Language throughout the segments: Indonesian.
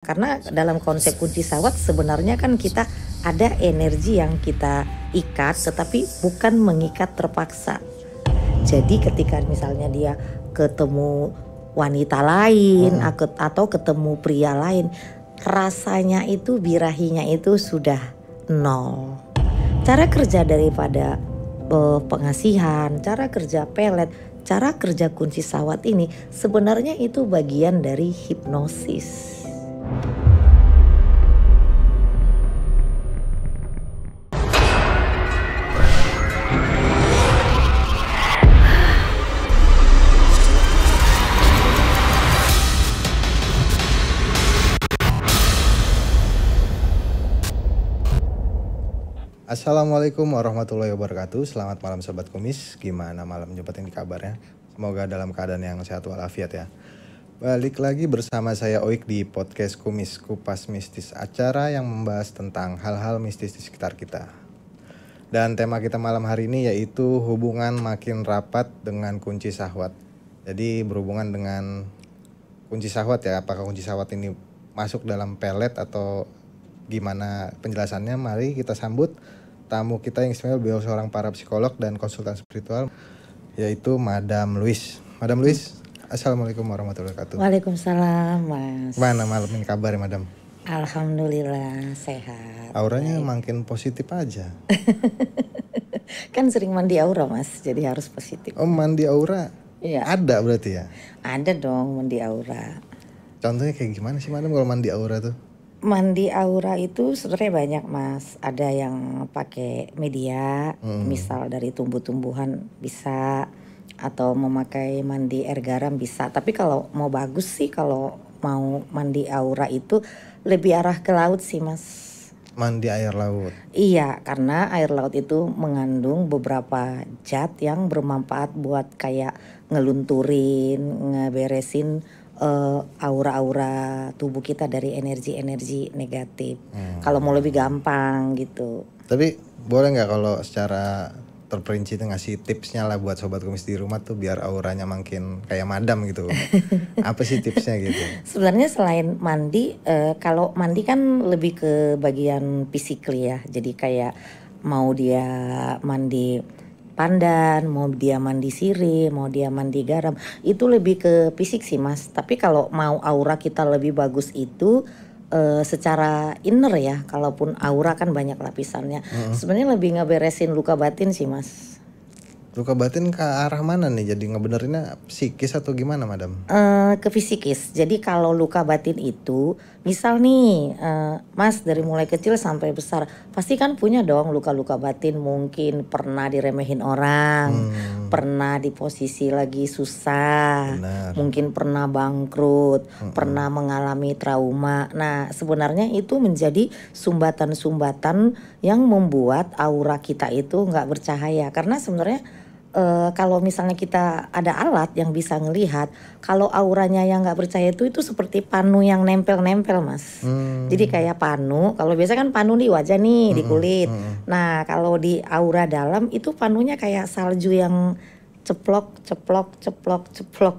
Karena dalam konsep kunci sawat sebenarnya kan kita ada energi yang kita ikat tetapi bukan mengikat terpaksa. Jadi ketika misalnya dia ketemu wanita lain atau ketemu pria lain, rasanya itu birahinya itu sudah nol. Cara kerja daripada pengasihan, cara kerja pelet, cara kerja kunci sawat ini sebenarnya itu bagian dari hipnosis. Assalamualaikum warahmatullahi wabarakatuh. Selamat malam Sobat Kumis. Gimana malam jumpa ini kabarnya? Semoga dalam keadaan yang sehat walafiat ya. Balik lagi bersama saya Oik di podcast Kumis Kupas Mistis, acara yang membahas tentang hal-hal mistis di sekitar kita. Dan tema kita malam hari ini yaitu hubungan makin rapat dengan kunci sahwat. Jadi berhubungan dengan kunci sahwat ya. Apakah kunci sahwat ini masuk dalam pelet atau gimana penjelasannya? Mari kita sambut tamu kita yang istimewa, beliau seorang para psikolog dan konsultan spiritual, yaitu Madam Louise. Madam Louise, Assalamualaikum warahmatullahi wabarakatuh. Waalaikumsalam, Mas. Mana malam ini kabar ya, Madam? Alhamdulillah sehat. Auranya makin positif aja. Kan sering mandi aura, Mas, jadi harus positif. Oh, mandi aura? Iya. Ada berarti ya? Ada dong mandi aura. Contohnya kayak gimana sih, Madam, kalau mandi aura tuh? Mandi aura itu sebenarnya banyak, Mas. Ada yang pakai media, misal dari tumbuh-tumbuhan bisa, atau memakai mandi air garam bisa. Tapi kalau mau bagus sih, kalau mau mandi aura itu lebih arah ke laut sih, Mas. Mandi air laut? Iya, karena air laut itu mengandung beberapa zat yang bermanfaat buat kayak ngelunturin, ngeberesin aura-aura tubuh kita dari energi-energi negatif. Kalau mau lebih gampang gitu. Tapi boleh nggak kalau secara terperinci itu ngasih tipsnya lah buat Sobat Kumis di rumah tuh biar auranya makin kayak Madam gitu. Apa sih tipsnya gitu? Sebenarnya selain mandi, kalau mandi kan lebih ke bagian physically ya. Jadi kayak mau dia mandi pandan, mau dia mandi sirih, mau dia mandi garam, itu lebih ke fisik sih, Mas. Tapi kalau mau aura kita lebih bagus itu secara inner ya. Kalaupun aura kan banyak lapisannya. Sebenarnya lebih ngeberesin luka batin sih, Mas. Luka batin ke arah mana nih? Jadi ngebenerinnya psikis atau gimana, Madam? Ke fisikis. Jadi kalau luka batin itu, misal nih, Mas dari mulai kecil sampai besar, pasti kan punya dong luka-luka batin. Mungkin pernah diremehin orang, pernah di posisi lagi susah, Benar. mungkin pernah bangkrut, pernah mengalami trauma. Nah, sebenarnya itu menjadi sumbatan-sumbatan yang membuat aura kita itu nggak bercahaya. Karena sebenarnya kalau misalnya kita ada alat yang bisa ngelihat, kalau auranya yang nggak percaya itu seperti panu yang nempel-nempel, Mas. Jadi kayak panu, kalau biasa kan panu di wajah nih, di kulit. Nah kalau di aura dalam itu panunya kayak salju yang ceplok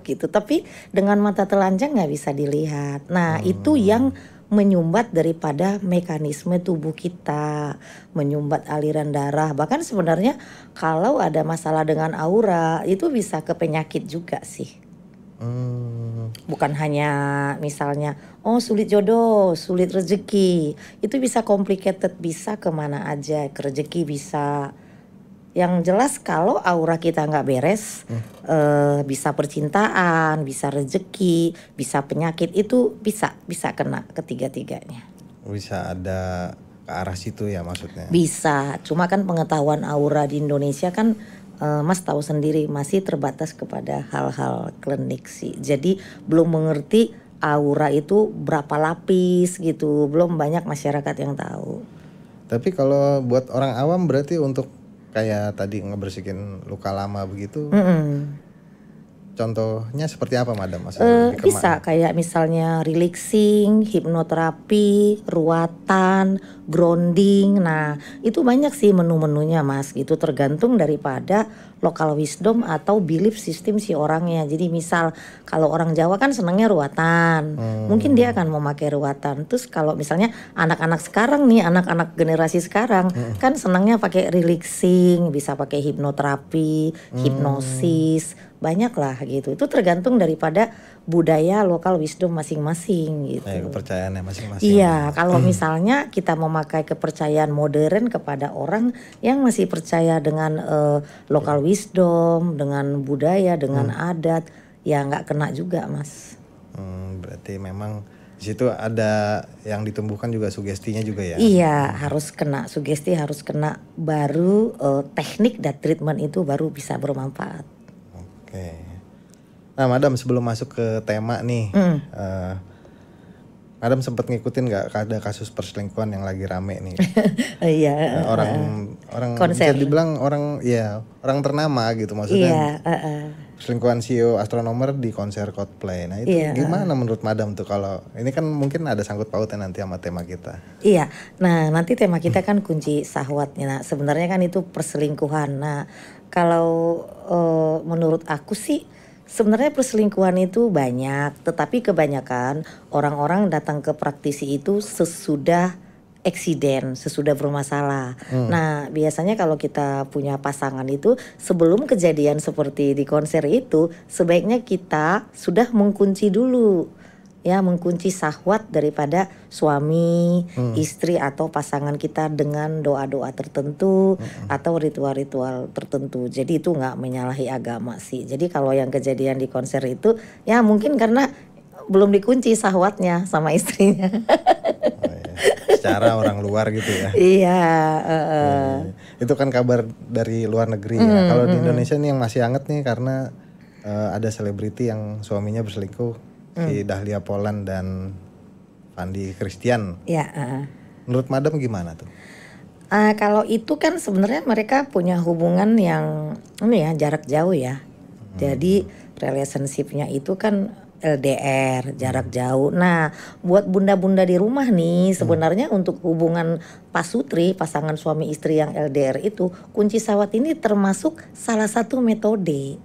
gitu. Tapi dengan mata telanjang nggak bisa dilihat. Nah itu yang menyumbat daripada mekanisme tubuh kita, menyumbat aliran darah. Bahkan sebenarnya kalau ada masalah dengan aura itu bisa ke penyakit juga sih. Bukan hanya misalnya sulit jodoh, sulit rezeki, itu bisa complicated, bisa kemana aja, ke rezeki bisa. Yang jelas kalau aura kita nggak beres, bisa percintaan, bisa rezeki, bisa penyakit, itu bisa kena ketiga-tiganya. Bisa ada ke arah situ ya maksudnya? Bisa, cuma kan pengetahuan aura di Indonesia kan Mas tahu sendiri masih terbatas kepada hal-hal klinik sih. Jadi belum mengerti aura itu berapa lapis gitu, belum banyak masyarakat yang tahu. Tapi kalau buat orang awam berarti untuk kayak tadi ngebersihin luka lama begitu, contohnya seperti apa, Madam? Bisa kayak misalnya relaxing, hipnoterapi, ruatan, grounding. Nah itu banyak sih menu-menunya, Mas, gitu, tergantung daripada local wisdom atau belief system si orangnya. Jadi misal kalau orang Jawa kan senangnya ruatan, mungkin dia akan memakai ruatan. Terus kalau misalnya anak-anak sekarang nih, anak-anak generasi sekarang kan senangnya pakai relaxing, bisa pakai hipnoterapi, hipnosis, banyak lah gitu. Itu tergantung daripada budaya lokal wisdom masing-masing gitu. Kepercayaannya masing-masing. Iya, kalau misalnya kita memakai kepercayaan modern kepada orang yang masih percaya dengan lokal wisdom, dengan budaya, dengan adat, ya nggak kena juga, Mas. Berarti memang di situ ada yang ditumbuhkan juga sugestinya juga ya. Iya, harus kena sugesti, harus kena, baru teknik dan treatment itu baru bisa bermanfaat. Oke. Nah, Madam, sebelum masuk ke tema nih, Madam sempat ngikutin nggak ada kasus perselingkuhan yang lagi rame nih? Iya. Orang Konser. bisa dibilang orang ternama gitu maksudnya. Iya. Perselingkuhan CEO astronomer di konser Coldplay. Nah itu gimana menurut Madam tuh, kalau ini kan mungkin ada sangkut pautnya nanti sama tema kita. Iya, nah nanti tema kita kan kunci syahwatnya. Nah sebenarnya kan itu perselingkuhan. Nah kalau menurut aku sih sebenarnya perselingkuhan itu banyak, tetapi kebanyakan orang-orang datang ke praktisi itu sesudah eksiden, sesudah bermasalah. Nah biasanya kalau kita punya pasangan itu sebelum kejadian seperti di konser itu sebaiknya kita sudah mengunci dulu, ya, mengunci syahwat daripada suami, istri atau pasangan kita dengan doa-doa tertentu atau ritual-ritual tertentu. Jadi itu nggak menyalahi agama sih. Jadi kalau yang kejadian di konser itu ya mungkin karena belum dikunci syahwatnya sama istrinya. Secara orang luar gitu ya. Iya. Itu kan kabar dari luar negeri ya. Kalau di Indonesia nih yang masih hangat nih karena ada selebriti yang suaminya berselingkuh, si Dahlia Poland dan Fandi Christian. Ya. Menurut Madam gimana tuh? Kalau itu kan sebenarnya mereka punya hubungan yang jarak jauh ya. Jadi relationship-nya itu kan LDR, jarak jauh. Nah, buat bunda-bunda di rumah nih, sebenarnya untuk hubungan pasutri, pasangan suami istri yang LDR itu, kunci syahwat ini termasuk salah satu metode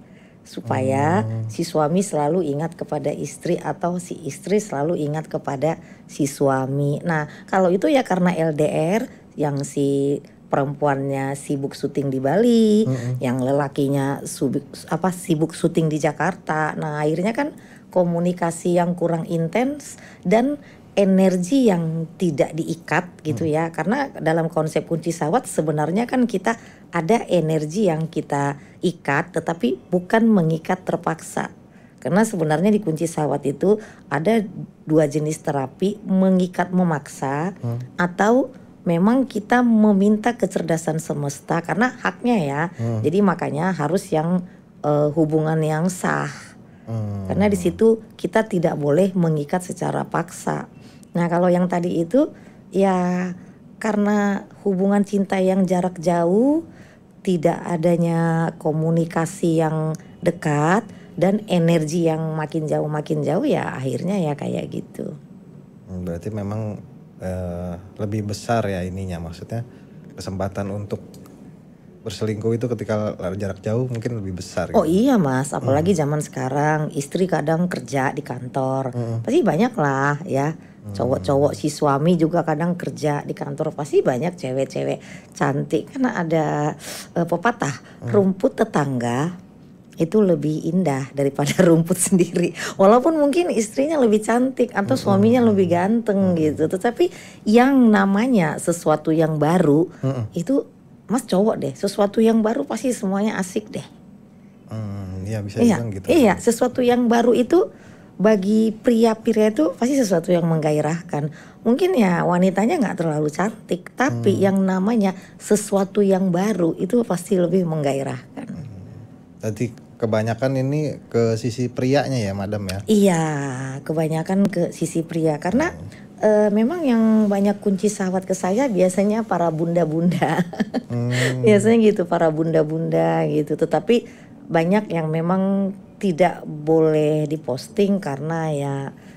supaya si suami selalu ingat kepada istri atau si istri selalu ingat kepada si suami. Nah, kalau itu ya karena LDR yang si perempuannya sibuk syuting di Bali, yang lelakinya sibuk syuting di Jakarta. Nah, akhirnya kan komunikasi yang kurang intens dan energi yang tidak diikat gitu ya. Karena dalam konsep kunci syahwat sebenarnya kan kita ada energi yang kita ikat tetapi bukan mengikat terpaksa. Karena sebenarnya di kunci syahwat itu ada dua jenis terapi, mengikat memaksa atau memang kita meminta kecerdasan semesta karena haknya ya. Jadi makanya harus yang hubungan yang sah. Karena di situ kita tidak boleh mengikat secara paksa. Nah kalau yang tadi itu ya karena hubungan cinta yang jarak jauh, tidak adanya komunikasi yang dekat dan energi yang makin jauh ya akhirnya ya kayak gitu. Berarti memang lebih besar ya ininya, maksudnya kesempatan untuk berselingkuh itu ketika jarak jauh mungkin lebih besar gitu. Oh iya Mas, apalagi zaman sekarang istri kadang kerja di kantor, pasti banyak lah ya. Cowok-cowok si suami juga kadang kerja di kantor, pasti banyak cewek-cewek cantik. Karena ada pepatah, rumput tetangga itu lebih indah daripada rumput sendiri. Walaupun mungkin istrinya lebih cantik atau suaminya lebih ganteng gitu, tetapi yang namanya sesuatu yang baru itu Mas cowok deh, sesuatu yang baru pasti semuanya asik deh. Iya bisa bilang gitu. Iya, sesuatu yang baru itu bagi pria-pria itu pasti sesuatu yang menggairahkan. Mungkin ya wanitanya nggak terlalu cantik, tapi yang namanya sesuatu yang baru itu pasti lebih menggairahkan. Tadi kebanyakan ini ke sisi prianya ya Madam ya? Iya, kebanyakan ke sisi pria karena memang yang banyak kunci syahwat ke saya biasanya para bunda-bunda. Biasanya gitu, para bunda-bunda gitu. Tetapi banyak yang memang tidak boleh diposting karena ya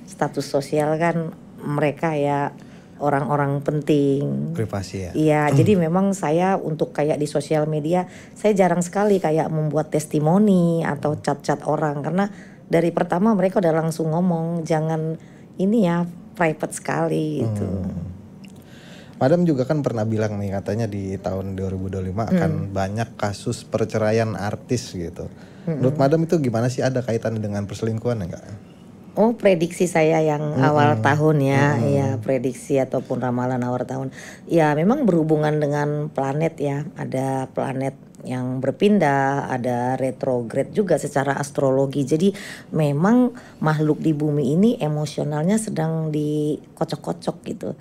status sosial kan mereka ya orang-orang penting. Privasi ya. Iya, jadi memang saya untuk kayak di sosial media saya jarang sekali kayak membuat testimoni atau cat-cat orang, karena dari pertama mereka udah langsung ngomong jangan ini ya, private sekali gitu. Madam juga kan pernah bilang nih katanya di tahun 2025 akan banyak kasus perceraian artis gitu. Menurut Madam itu gimana sih, ada kaitannya dengan perselingkuhan enggak? Oh, prediksi saya yang awal tahun ya, ya prediksi ataupun ramalan awal tahun. Ya memang berhubungan dengan planet ya, ada planet yang berpindah, ada retrograde juga secara astrologi. Jadi memang makhluk di bumi ini emosionalnya sedang dikocok-kocok gitu.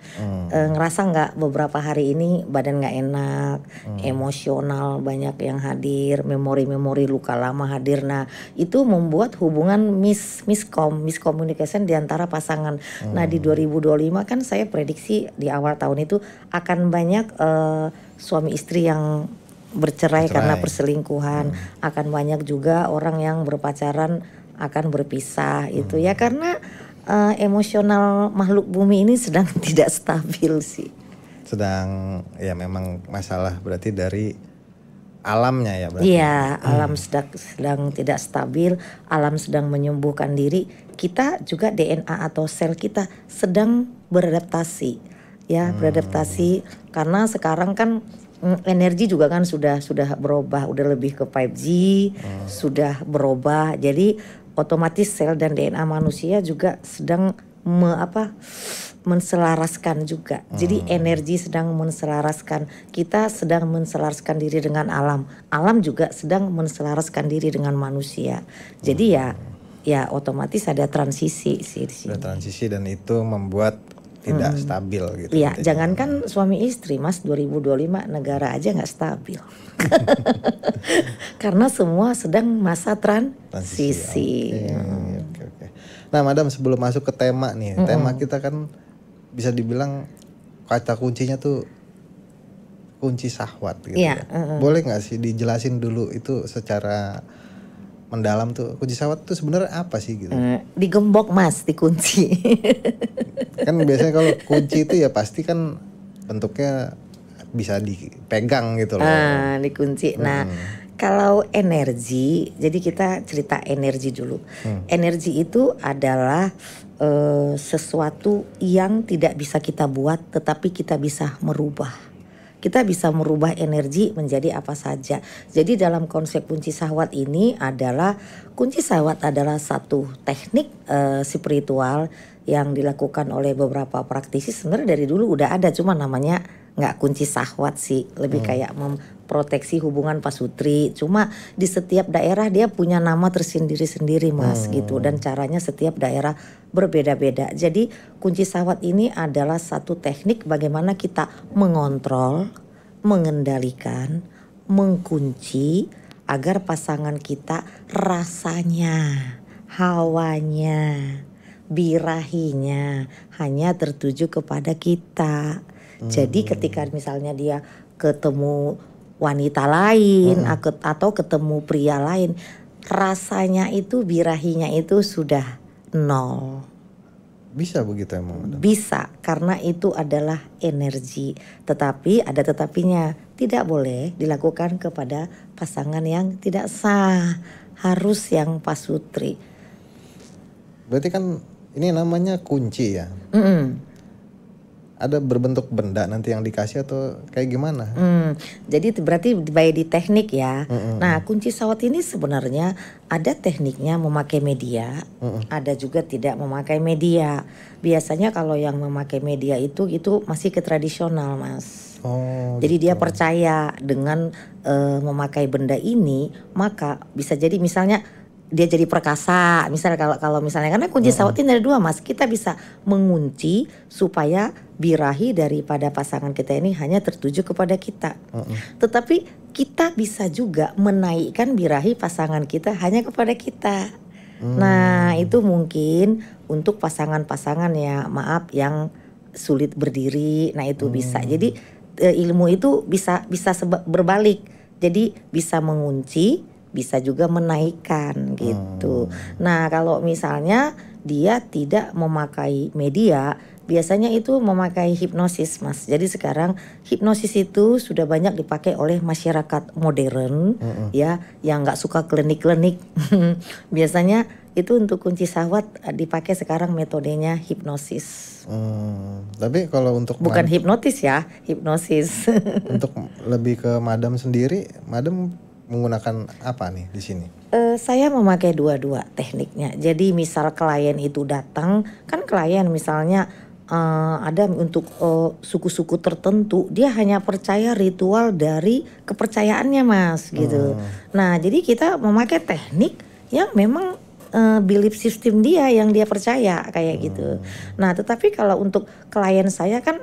Ngerasa nggak beberapa hari ini badan nggak enak, emosional banyak yang hadir, memori-memori luka lama hadir. Nah itu membuat hubungan miskomunikasi di antara pasangan. Nah di 2025 kan saya prediksi di awal tahun itu akan banyak suami istri yang bercerai karena perselingkuhan, akan banyak juga orang yang berpacaran akan berpisah itu ya, karena emosional makhluk bumi ini sedang tidak stabil sih. Sedang ya memang masalah berarti dari alamnya ya berarti. Iya, alam sedang tidak stabil, alam sedang menyembuhkan diri. Kita juga DNA atau sel kita sedang beradaptasi. Ya, beradaptasi karena sekarang kan energi juga kan sudah berubah, udah lebih ke 5G, sudah berubah. Jadi otomatis sel dan DNA manusia juga sedang menselaraskan juga. Jadi energi sedang menselaraskan. Kita sedang menselaraskan diri dengan alam. Alam juga sedang menselaraskan diri dengan manusia. Jadi ya otomatis ada transisi sih di sini. Ada transisi dan itu membuat tidak stabil gitu. Iya, jangankan suami istri Mas, 2025 negara aja nggak stabil. Karena semua sedang masa transisi. Oke. Nah, Madam, sebelum masuk ke tema nih, tema kita kan bisa dibilang kata kuncinya tuh kunci syahwat gitu ya. Boleh nggak sih dijelasin dulu itu secara mendalam tuh kunci syahwat tuh sebenarnya apa sih gitu? Digembok Mas, dikunci. Kan biasanya kalau kunci itu ya pasti kan bentuknya bisa dipegang gitu loh. Dikunci. Nah, kalau energi, jadi kita cerita energi dulu. Energi itu adalah sesuatu yang tidak bisa kita buat, tetapi kita bisa merubah. Kita bisa merubah energi menjadi apa saja. Jadi dalam konsep kunci syahwat ini adalah, kunci syahwat adalah satu teknik spiritual yang dilakukan oleh beberapa praktisi. Sebenarnya dari dulu udah ada, cuma namanya nggak kunci syahwat sih, lebih kayak memproteksi hubungan pasutri. Cuma di setiap daerah dia punya nama tersendiri-sendiri Mas gitu, dan caranya setiap daerah berbeda-beda. Jadi kunci syahwat ini adalah satu teknik bagaimana kita mengontrol, mengendalikan, mengkunci agar pasangan kita rasanya, hawanya, birahinya hanya tertuju kepada kita. Jadi ketika misalnya dia ketemu wanita lain atau ketemu pria lain, rasanya itu, birahinya itu sudah nol. Bisa begitu emang? Bisa, karena itu adalah energi. Tetapi ada tetapinya, tidak boleh dilakukan kepada pasangan yang tidak sah, harus yang pasutri. Berarti kan ini namanya kunci ya? Ada berbentuk benda nanti yang dikasih atau kayak gimana? Jadi berarti by di teknik ya. Nah kunci syahwat ini sebenarnya ada tekniknya memakai media, ada juga tidak memakai media. Biasanya kalau yang memakai media itu masih ke tradisional Mas. Jadi dia percaya dengan memakai benda ini, maka bisa jadi misalnya dia jadi perkasa. Misalnya kalau misalnya, karena kunci syahwat ini ada dua Mas. Kita bisa mengunci supaya birahi daripada pasangan kita ini hanya tertuju kepada kita. Tetapi kita bisa juga menaikkan birahi pasangan kita hanya kepada kita. Nah itu mungkin untuk pasangan-pasangan ya maaf yang sulit berdiri. Nah itu bisa. Jadi ilmu itu bisa berbalik. Jadi bisa mengunci, bisa juga menaikkan gitu. Nah kalau misalnya dia tidak memakai media, biasanya itu memakai hipnosis, Mas. Jadi sekarang hipnosis itu sudah banyak dipakai oleh masyarakat modern, ya, yang nggak suka klinik-klinik. Biasanya itu untuk kunci syahwat dipakai sekarang metodenya hipnosis. Tapi kalau untuk Bukan hipnotis ya, hipnosis. untuk lebih ke Madam sendiri, Madam menggunakan apa nih di sini? Saya memakai dua-dua tekniknya. Jadi misal klien itu datang, kan klien misalnya ada untuk suku-suku tertentu, dia hanya percaya ritual dari kepercayaannya, Mas, gitu. Nah, jadi kita memakai teknik yang memang belief system dia yang dia percaya kayak gitu. Nah, tetapi kalau untuk klien saya kan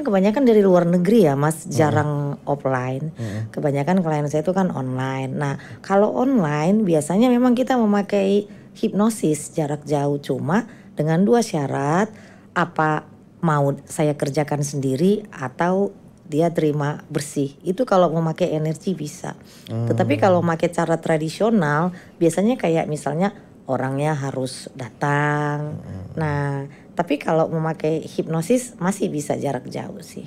kebanyakan dari luar negeri ya, Mas, jarang offline. Kebanyakan klien saya itu kan online. Nah, kalau online biasanya memang kita memakai hipnosis jarak jauh, cuma dengan dua syarat, apa mau saya kerjakan sendiri atau dia terima bersih. Itu kalau memakai energi bisa. Tetapi kalau memakai cara tradisional biasanya kayak misalnya orangnya harus datang. Nah, tapi kalau memakai hipnosis masih bisa jarak jauh sih.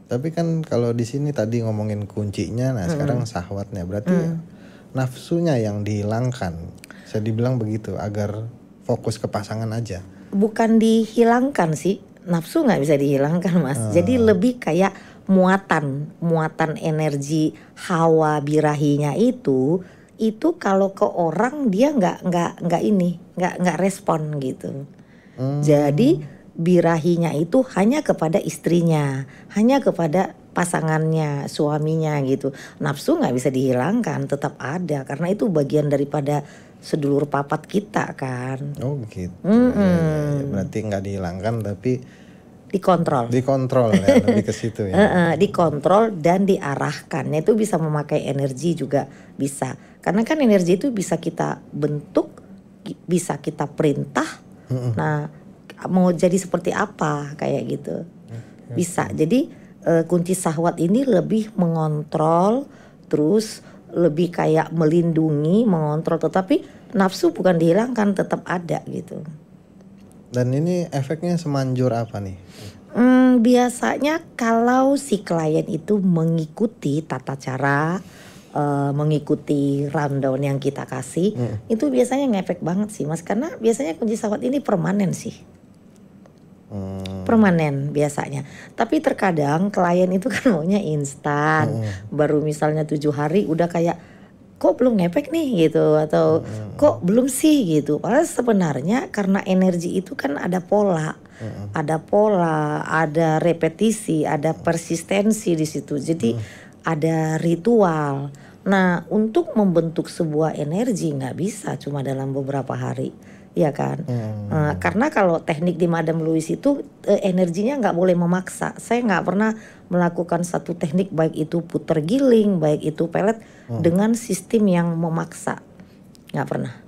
Tapi kan kalau di sini tadi ngomongin kuncinya, nah sekarang syahwatnya, berarti nafsunya yang dihilangkan. Saya dibilang begitu agar fokus ke pasangan aja. Bukan dihilangkan sih, nafsu nggak bisa dihilangkan, Mas. Jadi lebih kayak muatan energi hawa birahinya itu kalau ke orang dia nggak respon gitu. Jadi birahinya itu hanya kepada istrinya, hanya kepada pasangannya, suaminya gitu. Nafsu nggak bisa dihilangkan, tetap ada karena itu bagian daripada sedulur papat kita kan. Oh gitu. Ya, berarti nggak dihilangkan tapi dikontrol ya, lebih ke situ ya. Dikontrol dan diarahkan. Itu bisa memakai energi juga bisa. Karena kan energi itu bisa kita bentuk, bisa kita perintah. Nah, mau jadi seperti apa kayak gitu. Bisa. Jadi kunci syahwat ini lebih mengontrol, terus lebih kayak melindungi, mengontrol, tetapi nafsu bukan dihilangkan, tetap ada gitu. Dan ini efeknya semanjur apa nih? Biasanya kalau si klien itu mengikuti tata cara, mengikuti rundown yang kita kasih, itu biasanya ngefek banget sih, Mas. Karena biasanya kunci syahwat ini permanen sih. Permanen biasanya. Tapi terkadang klien itu kan maunya instan. Baru misalnya 7 hari udah kayak kok belum ngefek nih gitu, atau kok belum sih gitu. Padahal sebenarnya karena energi itu kan ada pola. Ada pola, ada repetisi, ada persistensi di situ. Jadi ada ritual. Nah, untuk membentuk sebuah energi nggak bisa cuma dalam beberapa hari. Ya kan, karena kalau teknik di Madam Louis itu energinya nggak boleh memaksa. Saya nggak pernah melakukan satu teknik baik itu puter giling, baik itu pelet dengan sistem yang memaksa, nggak pernah.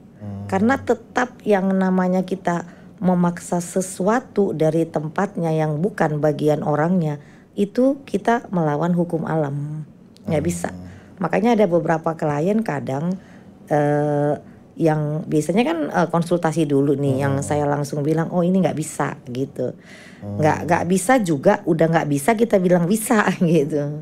Karena tetap yang namanya kita memaksa sesuatu dari tempatnya yang bukan bagian orangnya, itu kita melawan hukum alam, nggak bisa. Makanya ada beberapa klien kadang yang biasanya kan konsultasi dulu nih, yang saya langsung bilang oh ini nggak bisa gitu, nggak bisa juga, udah nggak bisa kita bilang bisa gitu.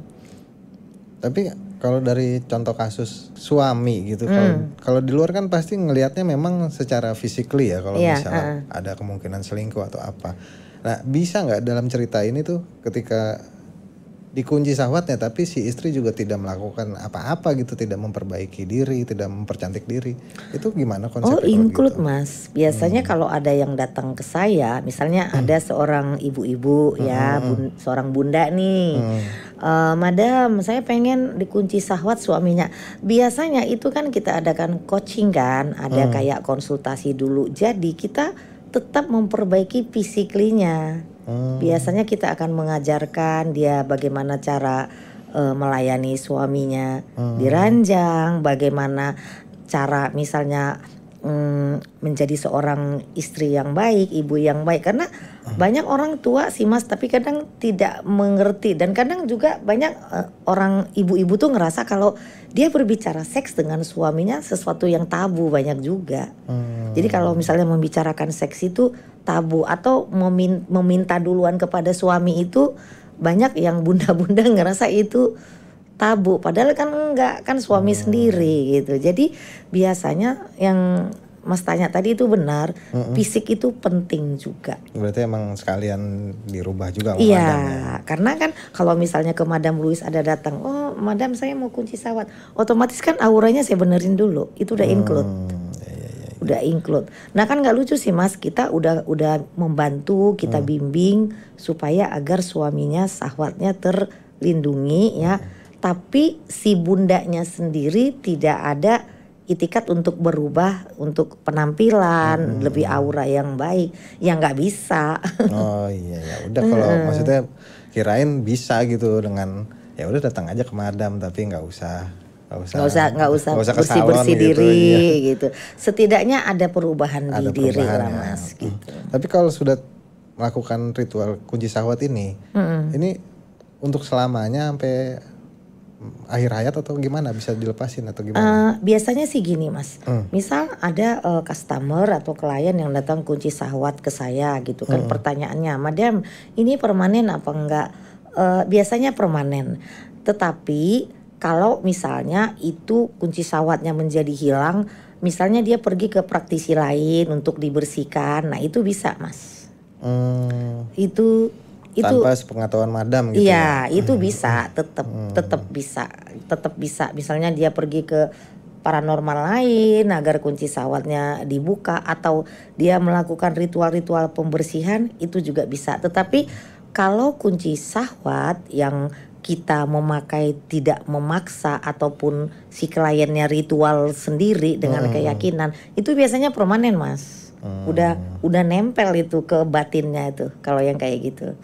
Tapi kalau dari contoh kasus suami gitu, kalau di luar kan pasti ngelihatnya memang secara physically ya, kalau misalnya ada kemungkinan selingkuh atau apa. Nah, bisa nggak dalam cerita ini tuh ketika dikunci syahwatnya tapi si istri juga tidak melakukan apa-apa gitu, tidak memperbaiki diri, tidak mempercantik diri, itu gimana konsepnya? Oh, include gitu, Mas. Biasanya kalau ada yang datang ke saya, misalnya ada seorang ibu-ibu ya, seorang bunda nih, Madam saya pengen dikunci syahwat suaminya. Biasanya itu kan kita adakan coaching kan, ada kayak konsultasi dulu. Jadi kita tetap memperbaiki fisiklinya. Biasanya kita akan mengajarkan dia bagaimana cara melayani suaminya di ranjang, bagaimana cara misalnya menjadi seorang istri yang baik, ibu yang baik. Karena banyak orang tua sih Mas, tapi kadang tidak mengerti. Dan kadang juga banyak orang ibu-ibu tuh ngerasa kalau dia berbicara seks dengan suaminya sesuatu yang tabu, banyak juga. Jadi kalau misalnya membicarakan seks itu tabu, atau meminta duluan kepada suami itu, banyak yang bunda-bunda ngerasa itu tabu, padahal kan enggak, kan suami sendiri gitu. Jadi biasanya yang Mas tanya tadi itu benar, fisik itu penting juga. Berarti emang sekalian dirubah juga sama Iya, madam ya. karena kan kalau misalnya ke Madam Louis ada datang, oh madam saya mau kunci sawat, otomatis kan auranya saya benerin dulu, itu udah include. Udah include. Nah kan nggak lucu sih Mas, kita udah membantu, kita bimbing supaya agar suaminya sahwatnya terlindungi ya. Tapi si bundanya sendiri tidak ada itikat untuk berubah untuk penampilan lebih aura yang baik, ya nggak bisa. Oh iya ya, udah kalau maksudnya kirain bisa gitu dengan ya udah datang aja ke madam, tapi nggak usah ke salon bersih-bersih gitu, diri iya. gitu. Setidaknya ada perubahan Ada di diri perubahan lah ya. Mas gitu. Tapi kalau sudah melakukan ritual kunci sahwat ini untuk selamanya sampai akhir hayat atau gimana, bisa dilepasin atau gimana? Biasanya sih gini Mas, misal ada customer atau klien yang datang kunci sahwat ke saya gitu kan, pertanyaannya, madam ini permanen apa enggak? Biasanya permanen, tetapi kalau misalnya itu kunci sahwatnya menjadi hilang, misalnya dia pergi ke praktisi lain untuk dibersihkan, nah itu bisa Mas. Itu Tanpa sepengetahuan madam gitu iya, ya? itu bisa, tetap bisa. Misalnya dia pergi ke paranormal lain agar kunci sahwatnya dibuka, atau dia melakukan ritual-ritual pembersihan, itu juga bisa. Tetapi kalau kunci sahwat yang kita memakai tidak memaksa, ataupun si kliennya ritual sendiri dengan keyakinan, itu biasanya permanen Mas. Udah nempel itu ke batinnya itu kalau yang kayak gitu.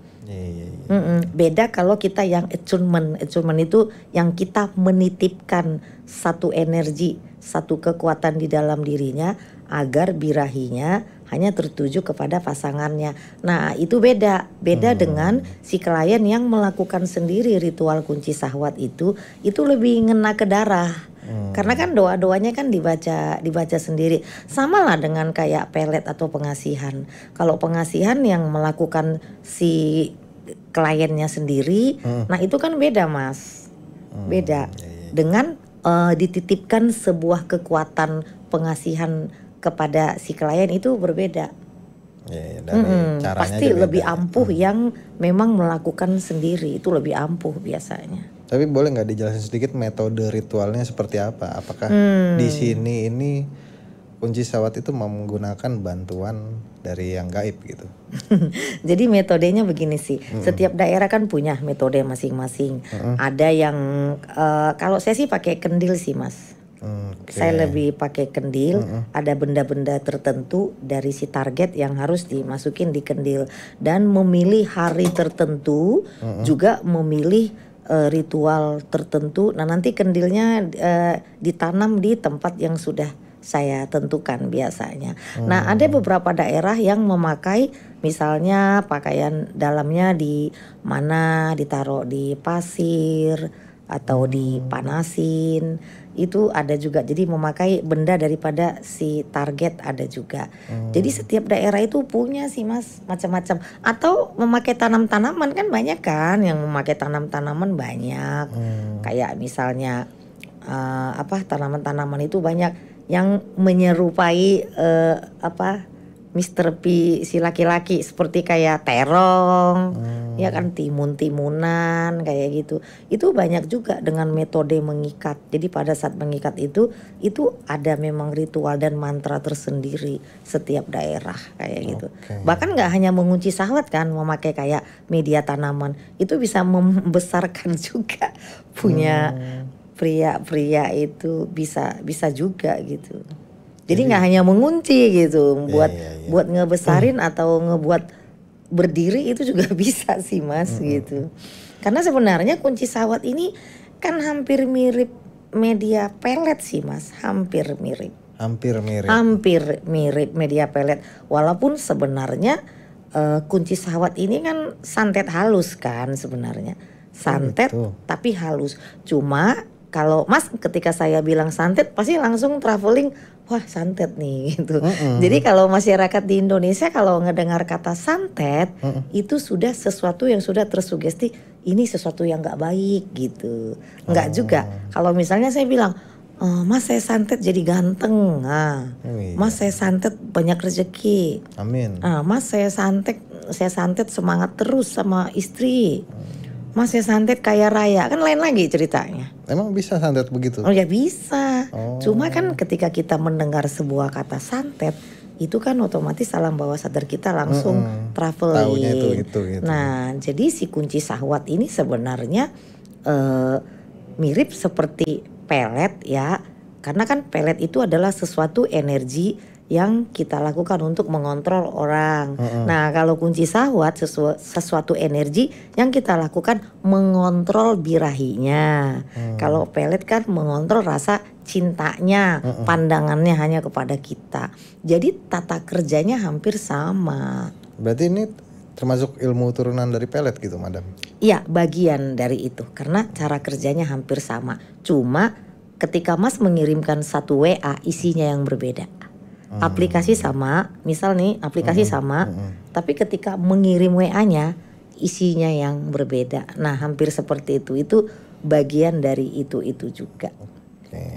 Beda kalau kita yang attunement itu yang kita menitipkan satu energi, satu kekuatan di dalam dirinya agar birahinya hanya tertuju kepada pasangannya. Nah itu beda dengan si klien yang melakukan sendiri ritual kunci sahwat itu lebih ngena ke darah. Karena kan doa-doanya kan dibaca sendiri. Sama lah dengan kayak pelet atau pengasihan. Kalau pengasihan yang melakukan si kliennya sendiri, nah itu kan beda Mas. Beda dengan dititipkan sebuah kekuatan pengasihan kepada si klien, itu berbeda. Caranya Pasti aja lebih beda. ampuh yang memang melakukan sendiri, itu lebih ampuh biasanya. Tapi boleh nggak dijelasin sedikit metode ritualnya seperti apa? Apakah di sini ini kunci sahwat itu menggunakan bantuan dari yang gaib gitu? Jadi metodenya begini sih, setiap daerah kan punya metode masing-masing. Ada yang kalau saya sih pakai kendil sih Mas. Saya lebih pakai kendil. Ada benda-benda tertentu dari si target yang harus dimasukin di kendil, dan memilih hari tertentu, juga memilih ritual tertentu. Nah nanti kendilnya ditanam di tempat yang sudah saya tentukan biasanya. Nah ada beberapa daerah yang memakai misalnya pakaian dalamnya di mana ditaruh di pasir atau dipanasin, itu ada juga. Jadi memakai benda daripada si target ada juga. Jadi setiap daerah itu punya sih Mas macam-macam. Atau memakai tanam-tanaman, kan banyak kan yang memakai tanam-tanaman banyak. Kayak misalnya tanaman-tanaman itu banyak yang menyerupai Mr. P si laki-laki, seperti kayak terong, ya kan, timun-timunan kayak gitu. Itu banyak juga dengan metode mengikat. Jadi pada saat mengikat itu ada memang ritual dan mantra tersendiri setiap daerah kayak gitu. Bahkan nggak hanya mengunci sahwat kan, memakai kayak media tanaman, itu bisa membesarkan juga punya pria itu bisa juga gitu. Jadi nggak hanya mengunci gitu, buat ngebesarin atau ngebuat berdiri itu juga bisa sih Mas gitu. Karena sebenarnya kunci sahwat ini kan hampir mirip media pelet sih Mas, hampir mirip. Hampir mirip media pelet. Walaupun sebenarnya kunci sahwat ini kan santet halus kan sebenarnya. Santet tapi halus. Cuma kalau Mas ketika saya bilang santet pasti langsung traveling, wah santet nih gitu. Jadi kalau masyarakat di Indonesia kalau ngedengar kata santet itu sudah sesuatu yang sudah tersugesti, ini sesuatu yang nggak baik gitu. Nggak juga. Kalau misalnya saya bilang, Mas saya santet jadi ganteng, Mas saya santet banyak rezeki, Amin. Mas saya santet semangat terus sama istri, Mas saya santet kaya raya, kan lain lagi ceritanya. Emang bisa santet begitu? Oh ya bisa. Cuma kan ketika kita mendengar sebuah kata santet, itu kan otomatis alam bawah sadar kita langsung traveling. Taunya itu gitu. Nah jadi si kunci sahwat ini sebenarnya mirip seperti pelet ya. Karena kan pelet itu adalah sesuatu energi yang kita lakukan untuk mengontrol orang. Nah kalau kunci sahwat sesuatu energi yang kita lakukan mengontrol birahinya. Kalau pelet kan mengontrol rasa cintanya, pandangannya hanya kepada kita. Jadi tata kerjanya hampir sama. Berarti ini termasuk ilmu turunan dari pelet gitu, Madam? Iya, bagian dari itu. Karena cara kerjanya hampir sama. Cuma ketika Mas mengirimkan satu WA isinya yang berbeda. Aplikasi sama, misal nih aplikasi sama, tapi ketika mengirim WA-nya isinya yang berbeda. Nah, hampir seperti itu. Itu bagian dari itu juga.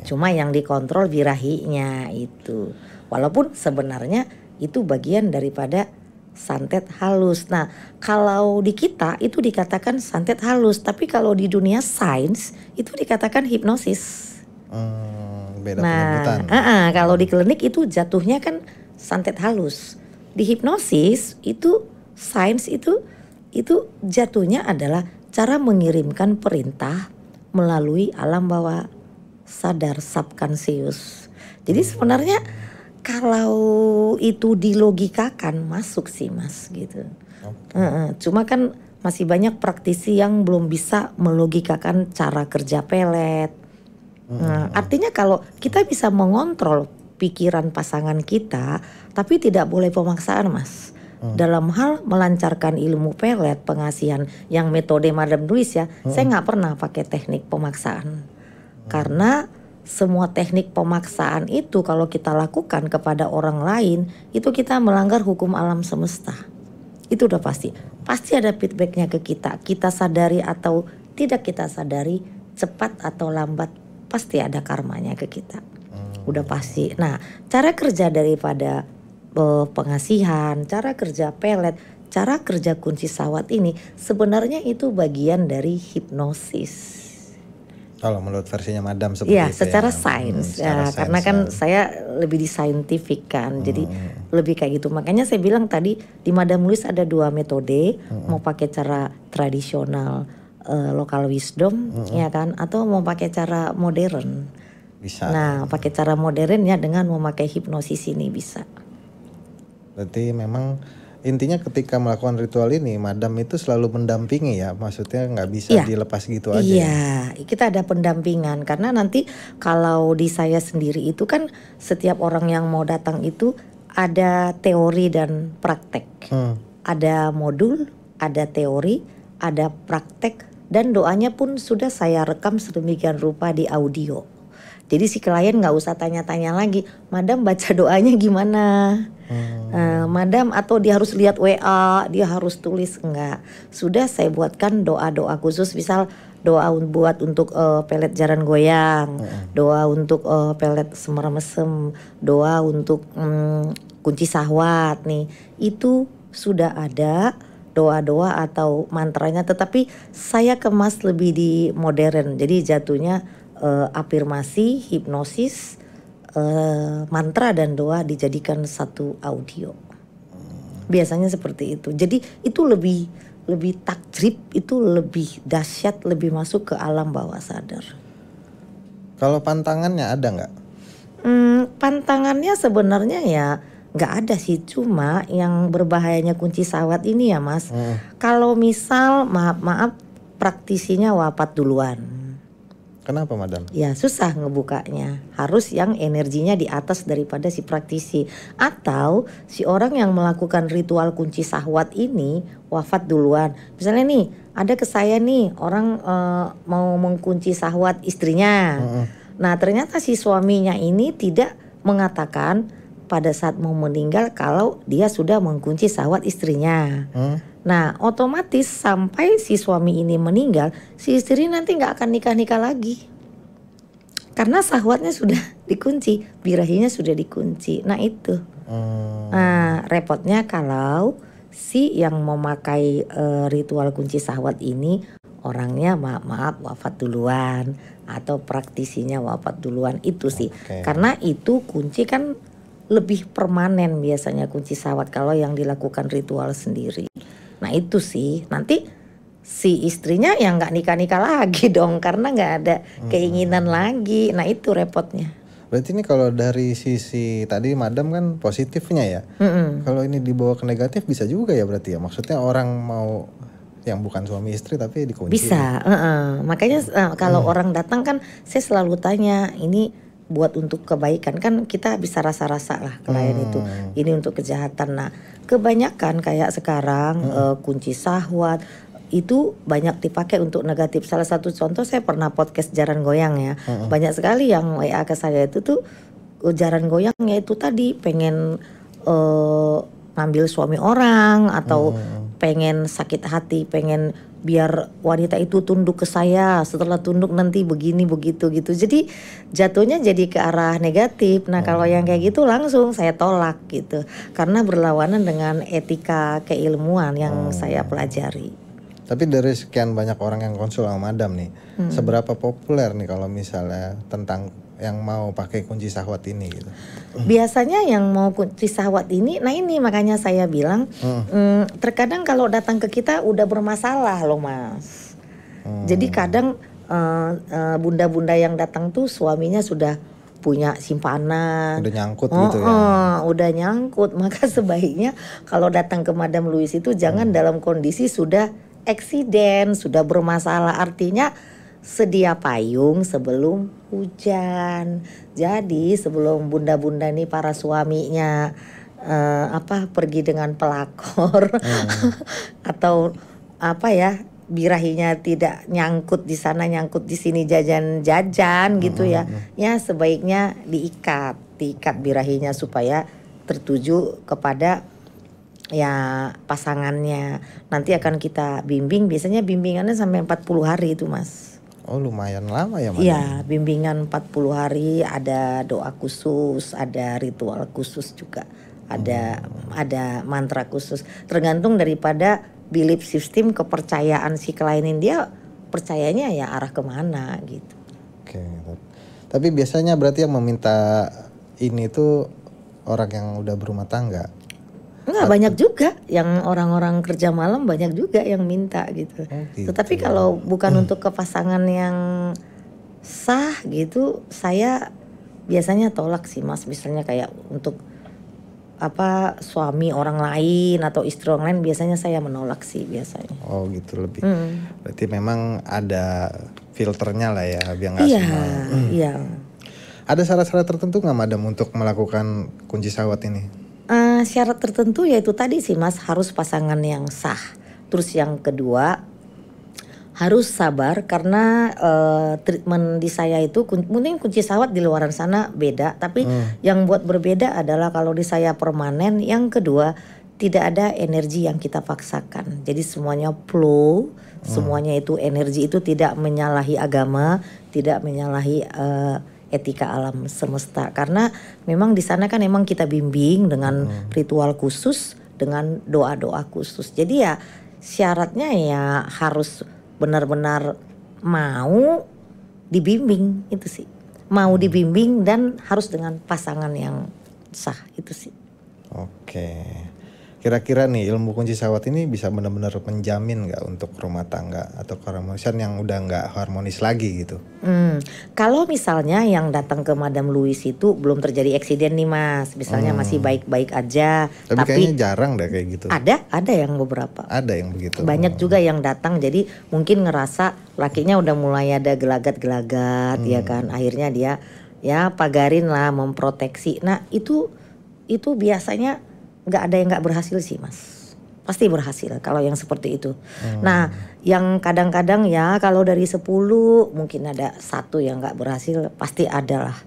Cuma yang dikontrol birahinya itu. Walaupun sebenarnya itu bagian daripada santet halus. Nah, kalau di kita itu dikatakan santet halus, tapi kalau di dunia sains itu dikatakan hipnosis. Beda penyebutan. Kalau di klinik itu jatuhnya kan santet halus. Di hipnosis itu sains itu jatuhnya adalah cara mengirimkan perintah melalui alam bawah sadar subconscious. Jadi sebenarnya kalau itu dilogikakan masuk sih Mas gitu. Cuma kan masih banyak praktisi yang belum bisa melogikakan cara kerja pelet. Artinya kalau kita bisa mengontrol pikiran pasangan kita, tapi tidak boleh pemaksaan Mas. Dalam hal melancarkan ilmu pelet, pengasihan yang metode Madam Louise ya, saya nggak pernah pakai teknik pemaksaan. Karena semua teknik pemaksaan itu kalau kita lakukan kepada orang lain, itu kita melanggar hukum alam semesta. Itu udah pasti. Pasti ada feedbacknya ke kita. Kita sadari atau tidak kita sadari, cepat atau lambat, pasti ada karmanya ke kita. Udah pasti. Nah, cara kerja daripada pengasihan, cara kerja pelet, cara kerja kunci sahwat ini sebenarnya itu bagian dari hipnosis. Kalau menurut versinya Madam seperti itu ya? Secara ya. sains. Karena kan saya lebih di scientific kan. Jadi lebih kayak gitu. Makanya saya bilang tadi di Madam Louise ada 2 metode. Mau pakai cara tradisional local wisdom ya kan, atau mau pakai cara modern. Bisa. Nah, pakai cara modernnya dengan memakai hipnosis ini bisa. Berarti memang intinya ketika melakukan ritual ini, Madam itu selalu mendampingi ya, maksudnya nggak bisa dilepas gitu aja. Iya, kita ada pendampingan karena nanti kalau di saya sendiri itu kan setiap orang yang mau datang itu ada teori dan praktek. Ada modul, ada teori, ada praktek. Dan doanya pun sudah saya rekam sedemikian rupa di audio. Jadi si klien gak usah tanya-tanya lagi, Madam baca doanya gimana? Madam atau dia harus lihat WA, dia harus tulis, enggak. Sudah saya buatkan doa-doa khusus, misal doa buat untuk pelet jaran goyang, doa untuk pelet semar mesem, doa untuk kunci sahwat nih. Itu sudah ada doa-doa atau mantranya, tetapi saya kemas lebih di modern. Jadi jatuhnya afirmasi, hipnosis, mantra dan doa dijadikan satu audio. Biasanya seperti itu. Jadi itu lebih takjib, itu lebih dahsyat, lebih masuk ke alam bawah sadar. Kalau pantangannya ada nggak? Pantangannya sebenarnya ya nggak ada sih, cuma yang berbahayanya kunci sahwat ini ya Mas. Kalau misal maaf praktisinya wafat duluan. Kenapa Madam? Ya susah ngebukanya. Harus yang energinya di atas daripada si praktisi. Atau si orang yang melakukan ritual kunci sahwat ini wafat duluan. Misalnya nih, ada ke saya nih orang mau mengunci sahwat istrinya. Nah ternyata si suaminya ini tidak mengatakan pada saat mau meninggal kalau dia sudah mengunci sahwat istrinya. Nah otomatis sampai si suami ini meninggal, si istri nanti gak akan nikah-nikah lagi. Karena sahwatnya sudah dikunci, birahinya sudah dikunci. Nah itu. Nah repotnya kalau si yang memakai ritual kunci sahwat ini orangnya maaf wafat duluan atau praktisinya wafat duluan, itu sih. Karena itu kunci kan lebih permanen biasanya kunci sahwat kalau yang dilakukan ritual sendiri. Nah itu sih, nanti si istrinya yang nggak nikah-nikah lagi dong karena nggak ada keinginan lagi. Nah itu repotnya. Berarti ini kalau dari sisi tadi Madam kan positifnya ya. Kalau ini dibawa ke negatif bisa juga ya berarti ya. Maksudnya orang mau yang bukan suami istri tapi dikunci. Bisa. Makanya kalau orang datang kan saya selalu tanya, ini buat untuk kebaikan kan kita bisa rasa-rasa lah klien itu. Ini untuk kejahatan. Nah kebanyakan kayak sekarang kunci sahwat itu banyak dipakai untuk negatif. Salah satu contoh saya pernah podcast Jaran Goyang ya. Banyak sekali yang WA ke saya itu tuh Jaran Goyangnya itu tadi pengen ngambil suami orang atau pengen sakit hati, pengen biar wanita itu tunduk ke saya, setelah tunduk nanti begini begitu gitu. Jadi jatuhnya jadi ke arah negatif. Nah kalau yang kayak gitu langsung saya tolak gitu, karena berlawanan dengan etika keilmuan yang saya pelajari. Tapi dari sekian banyak orang yang konsul sama Madam nih, seberapa populer nih kalau misalnya tentang yang mau pakai kunci sahwat ini gitu? Biasanya yang mau kunci sahwat ini, nah ini makanya saya bilang terkadang kalau datang ke kita udah bermasalah loh Mas. Jadi kadang bunda-bunda yang datang tuh suaminya sudah punya simpanan, udah nyangkut gitu ya. Udah nyangkut, maka sebaiknya kalau datang ke Madam Louis itu jangan dalam kondisi sudah eksiden, sudah bermasalah. Artinya sedia payung sebelum hujan. Jadi sebelum bunda-bunda nih para suaminya pergi dengan pelakor atau birahinya tidak nyangkut di sana nyangkut di sini jajan-jajan gitu ya. Ya sebaiknya diikat birahinya supaya tertuju kepada ya pasangannya. Nanti akan kita bimbing, biasanya bimbingannya sampai 40 hari itu Mas. Oh lumayan lama ya Madam? Iya bimbingan 40 hari, ada doa khusus, ada ritual khusus juga. Ada mantra khusus. Tergantung daripada belief system, kepercayaan si klien dia percayanya ya arah kemana gitu. Oke. Tapi biasanya berarti yang meminta ini tuh orang yang udah berumah tangga? Enggak, banyak juga yang orang-orang kerja malam, banyak juga yang minta gitu. Gitu. Tetapi kalau bukan untuk ke pasangan yang sah gitu, saya biasanya tolak sih Mas. Misalnya kayak untuk suami orang lain atau istri orang lain, biasanya saya menolak sih biasanya. Oh gitu lebih. Berarti memang ada filternya lah ya biar nggak semua. Iya. Ada syarat-syarat tertentu nggak Madam untuk melakukan kunci sahwat ini? Syarat tertentu yaitu tadi sih Mas, harus pasangan yang sah. Terus yang kedua harus sabar karena treatment di saya itu mungkin kunci sahwat di luaran sana beda, tapi yang buat berbeda adalah kalau di saya permanen. Yang kedua tidak ada energi yang kita paksakan, jadi semuanya flow, semuanya itu energi itu tidak menyalahi agama, tidak menyalahi etika alam semesta, karena memang di sana kan memang kita bimbing dengan ritual khusus, dengan doa-doa khusus. Jadi ya syaratnya ya harus benar-benar mau dibimbing, itu sih. Mau dibimbing dan harus dengan pasangan yang sah, itu sih. Oke. Kira-kira nih ilmu kunci sahwat ini bisa benar-benar menjamin nggak untuk rumah tangga atau keharmonisan yang udah nggak harmonis lagi gitu? Kalau misalnya yang datang ke Madam Louis itu belum terjadi eksiden nih Mas, misalnya masih baik-baik aja, Tapi kayaknya tapi jarang deh kayak gitu. ada yang beberapa. Ada yang begitu. Banyak juga yang datang jadi mungkin ngerasa lakinya udah mulai ada gelagat-gelagat ya kan. Akhirnya dia ya pagarin lah memproteksi. Nah, itu biasanya nggak ada yang nggak berhasil sih Mas. Pasti berhasil kalau yang seperti itu. Nah, yang kadang-kadang ya kalau dari 10 mungkin ada satu yang nggak berhasil, pasti ada lah.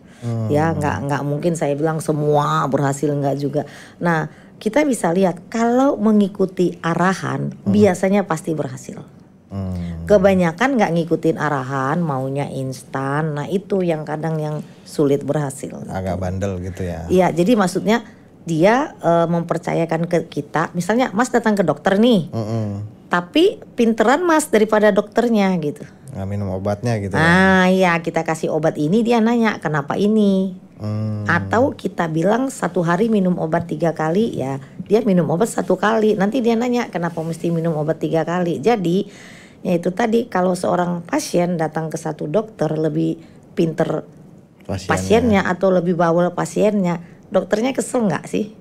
Ya nggak mungkin saya bilang semua berhasil, nggak juga. Nah, kita bisa lihat kalau mengikuti arahan biasanya pasti berhasil. Kebanyakan nggak ngikutin arahan, maunya instan. Nah, itu yang kadang yang sulit berhasil. Agak bandel gitu ya. Iya, jadi maksudnya dia mempercayakan ke kita, misalnya Mas datang ke dokter nih, tapi pinteran Mas daripada dokternya gitu. Nggak minum obatnya gitu ya. Iya, kita kasih obat ini, dia nanya kenapa ini. Atau kita bilang 1 hari minum obat 3 kali, ya dia minum obat 1 kali. Nanti dia nanya kenapa mesti minum obat 3 kali. Jadi ya itu tadi, kalau seorang pasien datang ke satu dokter lebih pinter pasiennya atau lebih bawel pasiennya, dokternya kesel nggak sih?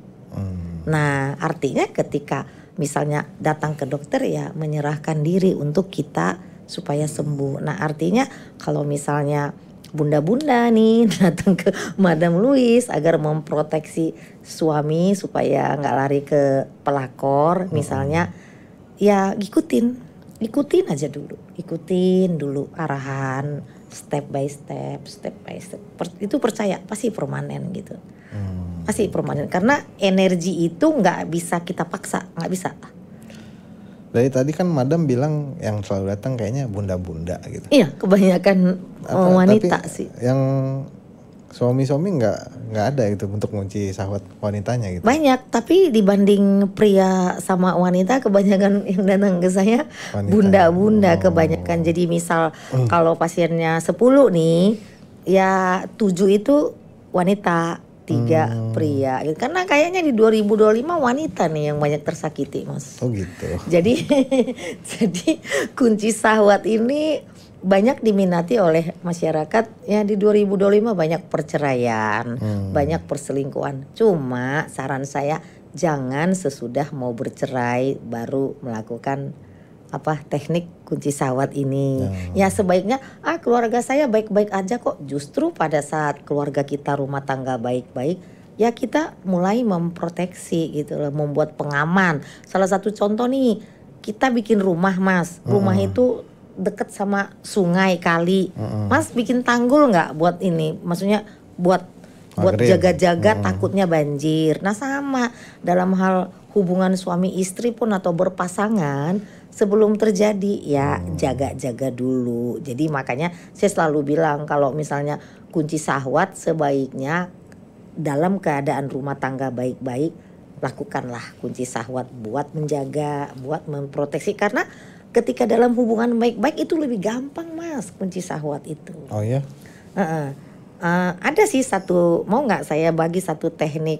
Nah, artinya ketika misalnya datang ke dokter ya menyerahkan diri untuk kita supaya sembuh. Nah, artinya kalau misalnya bunda-bunda nih datang ke Madam Louis agar memproteksi suami supaya nggak lari ke pelakor misalnya, ya ikutin aja dulu, ikutin dulu arahan step by step. Itu percaya pasti permanen gitu. Pasti permanen karena energi itu nggak bisa kita paksa, nggak bisa. Dari tadi kan Madam bilang yang selalu datang kayaknya bunda-bunda gitu. Iya, kebanyakan wanita tapi sih. Yang suami-suami nggak ada gitu untuk kunci sahwat wanitanya gitu. Banyak, tapi dibanding pria sama wanita kebanyakan yang datang ke saya Wanita. bunda-bunda kebanyakan. Jadi misal kalau pasiennya 10 nih, ya 7 itu wanita, 3 pria. Karena kayaknya di 2025 wanita nih yang banyak tersakiti, Mas. Oh gitu. Jadi kunci sahwat ini banyak diminati oleh masyarakat. Ya di 2025 banyak perceraian, banyak perselingkuhan. Cuma saran saya jangan sesudah mau bercerai baru melakukan teknik kunci sahwat ini. Ya sebaiknya keluarga saya baik-baik aja kok. Justru pada saat keluarga kita rumah tangga baik-baik, ya kita mulai memproteksi gitu loh, membuat pengaman. Salah satu contoh nih, kita bikin rumah Mas. Rumah itu deket sama sungai, kali. Mas bikin tanggul nggak buat ini? Maksudnya buat jaga-jaga takutnya banjir. Nah sama dalam hal hubungan suami istri pun atau berpasangan, sebelum terjadi ya jaga-jaga dulu. Jadi makanya saya selalu bilang kalau misalnya kunci sahwat sebaiknya dalam keadaan rumah tangga baik-baik, lakukanlah kunci sahwat buat menjaga, buat memproteksi. Karena ketika dalam hubungan baik-baik itu lebih gampang Mas kunci sahwat itu. Oh ya? Ada sih mau nggak saya bagi satu teknik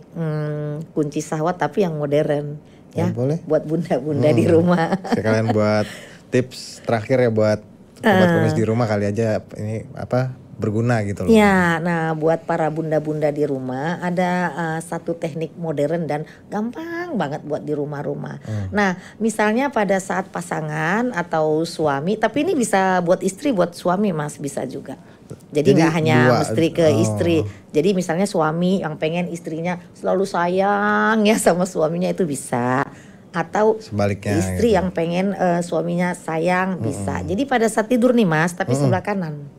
kunci sahwat tapi yang modern ya, boleh. Buat bunda-bunda di rumah. Sekalian buat tips terakhir ya buat sobat kumis di rumah kali aja ini berguna gitu loh. Ya, nah buat para bunda-bunda di rumah ada satu teknik modern dan gampang banget buat di rumah-rumah. Nah, misalnya pada saat pasangan atau suami, tapi ini bisa buat istri, buat suami Mas, bisa juga. Jadi nggak hanya mesti ke istri. Jadi misalnya suami yang pengen istrinya selalu sayang ya sama suaminya, itu bisa. Atau sebaliknya istri gitu. yang pengen suaminya sayang, bisa. Jadi pada saat tidur nih Mas, tapi sebelah kanan.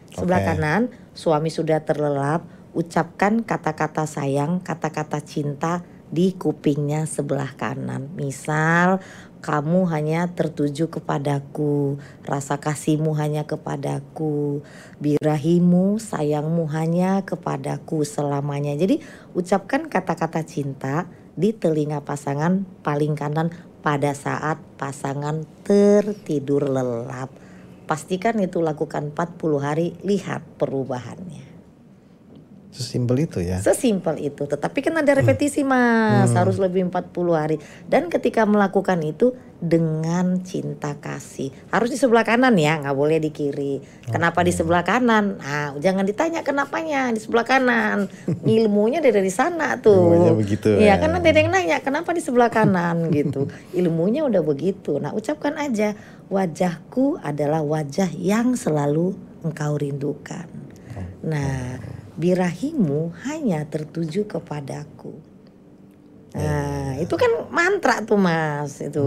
Sebelah kanan, suami sudah terlelap, ucapkan kata-kata sayang, kata-kata cinta di kupingnya sebelah kanan. Misal, kamu hanya tertuju kepadaku, rasa kasihmu hanya kepadaku, birahimu, sayangmu hanya kepadaku selamanya. Jadi ucapkan kata-kata cinta di telinga pasangan paling kanan pada saat pasangan tertidur lelap. Pastikan itu lakukan 40 hari, lihat perubahannya. Sesimpel itu ya. Sesimpel itu. Tetapi kan ada repetisi Mas, harus lebih 40 hari. Dan ketika melakukan itu dengan cinta kasih. Harus di sebelah kanan ya, nggak boleh di kiri. Kenapa di sebelah kanan? Nah, jangan ditanya kenapanya di sebelah kanan. Ilmunya dari sana Ilmunya tuh. begitu Iya, ya. kan ada yang nanya kenapa di sebelah kanan gitu. Ilmunya udah begitu. Nah, ucapkan aja, wajahku adalah wajah yang selalu engkau rindukan. Nah, birahimu hanya tertuju kepadaku. Nah, itu kan mantra tuh Mas, itu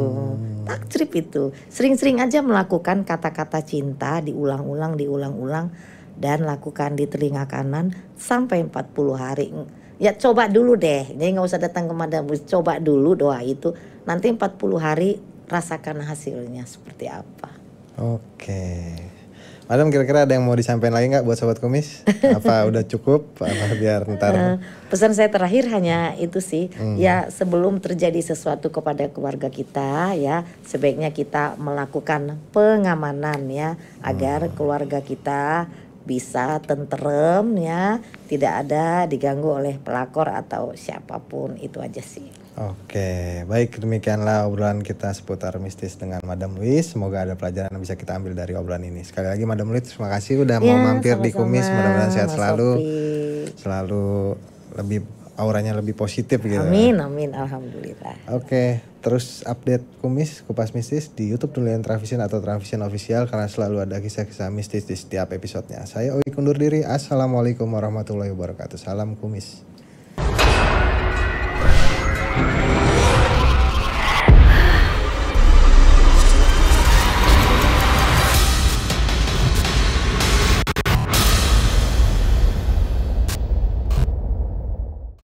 takrib itu. Sering-sering aja melakukan kata-kata cinta, diulang-ulang, dan lakukan di telinga kanan sampai 40 hari. Ya coba dulu deh, jadi nggak usah datang ke Madam Louis, coba dulu doa itu. Nanti 40 hari rasakan hasilnya seperti apa. Oke. Madam, kira-kira ada yang mau disampaikan lagi nggak buat Sobat Kumis? Apa udah cukup? Apa biar ntar? Pesan saya terakhir hanya itu sih, ya sebelum terjadi sesuatu kepada keluarga kita ya sebaiknya kita melakukan pengamanan ya agar keluarga kita bisa tentrem ya, tidak ada diganggu oleh pelakor atau siapapun, itu aja sih. Oke, baik, demikianlah obrolan kita seputar mistis dengan Madam Louis. Semoga ada pelajaran yang bisa kita ambil dari obrolan ini. Sekali lagi Madam Louis, terima kasih udah mau mampir di Kumis. Mudah-mudahan sehat Mas selalu, Sofi. selalu lebih auranya lebih positif gitu. Amin, amin, alhamdulillah. Oke, terus update Kumis, Kupas Mistis di YouTube tulisan Transvision atau Transvision Official karena selalu ada kisah-kisah mistis di setiap episodenya. Saya Oik undur diri. Assalamualaikum warahmatullahi wabarakatuh. Salam Kumis.